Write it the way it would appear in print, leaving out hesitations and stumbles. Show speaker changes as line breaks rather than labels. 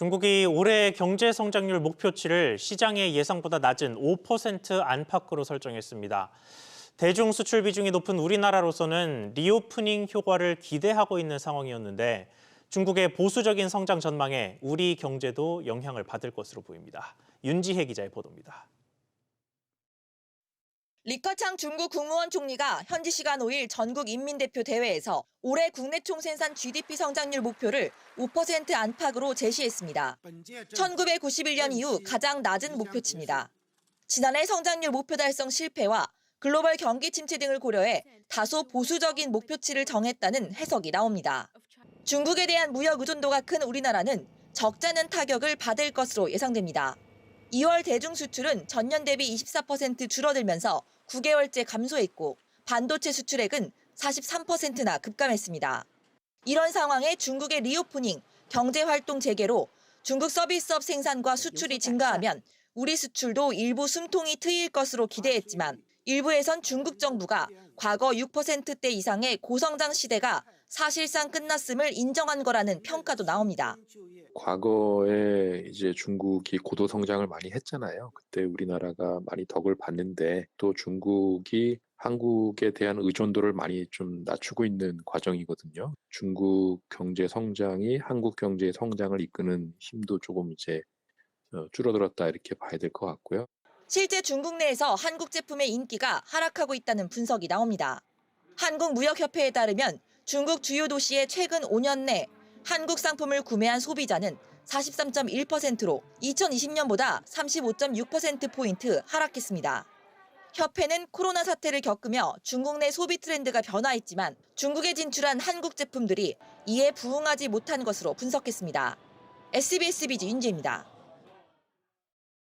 중국이 올해 경제 성장률 목표치를 시장의 예상보다 낮은 5% 안팎으로 설정했습니다. 대중 수출 비중이 높은 우리나라로서는 리오프닝 효과를 기대하고 있는 상황이었는데 중국의 보수적인 성장 전망에 우리 경제도 영향을 받을 것으로 보입니다. 윤지혜 기자의 보도입니다.
리커창 중국 국무원 총리가 현지 시간 5일 전국인민대표 대회에서 올해 국내 총생산 GDP 성장률 목표를 5% 안팎으로 제시했습니다. 1991년 이후 가장 낮은 목표치입니다. 지난해 성장률 목표 달성 실패와 글로벌 경기 침체 등을 고려해 다소 보수적인 목표치를 정했다는 해석이 나옵니다. 중국에 대한 무역 의존도가 큰 우리나라는 적잖은 타격을 받을 것으로 예상됩니다. 2월 대중 수출은 전년 대비 24% 줄어들면서 9개월째 감소했고 반도체 수출액은 43%나 급감했습니다. 이런 상황에 중국의 리오프닝, 경제활동 재개로 중국 서비스업 생산과 수출이 증가하면 우리 수출도 일부 숨통이 트일 것으로 기대했지만 일부에선 중국 정부가 과거 6%대 이상의 고성장 시대가 사실상 끝났음을 인정한 거라는 평가도 나옵니다.
과거에 이제 중국이 고도 성장을 많이 했잖아요. 그때 우리나라가 많이 덕을 봤는데 또 중국이 한국에 대한 의존도를 많이 좀 낮추고 있는 과정이거든요. 중국 경제 성장이 한국 경제의 성장을 이끄는 힘도 조금 이제 줄어들었다 이렇게 봐야 될 것 같고요.
실제 중국 내에서 한국 제품의 인기가 하락하고 있다는 분석이 나옵니다. 한국무역협회에 따르면 중국 주요 도시의 최근 5년 내 한국 상품을 구매한 소비자는 43.1%로 2020년보다 35.6%포인트 하락했습니다. 협회는 코로나 사태를 겪으며 중국 내 소비 트렌드가 변화했지만 중국에 진출한 한국 제품들이 이에 부응하지 못한 것으로 분석했습니다. SBS 비즈 윤지혜입니다.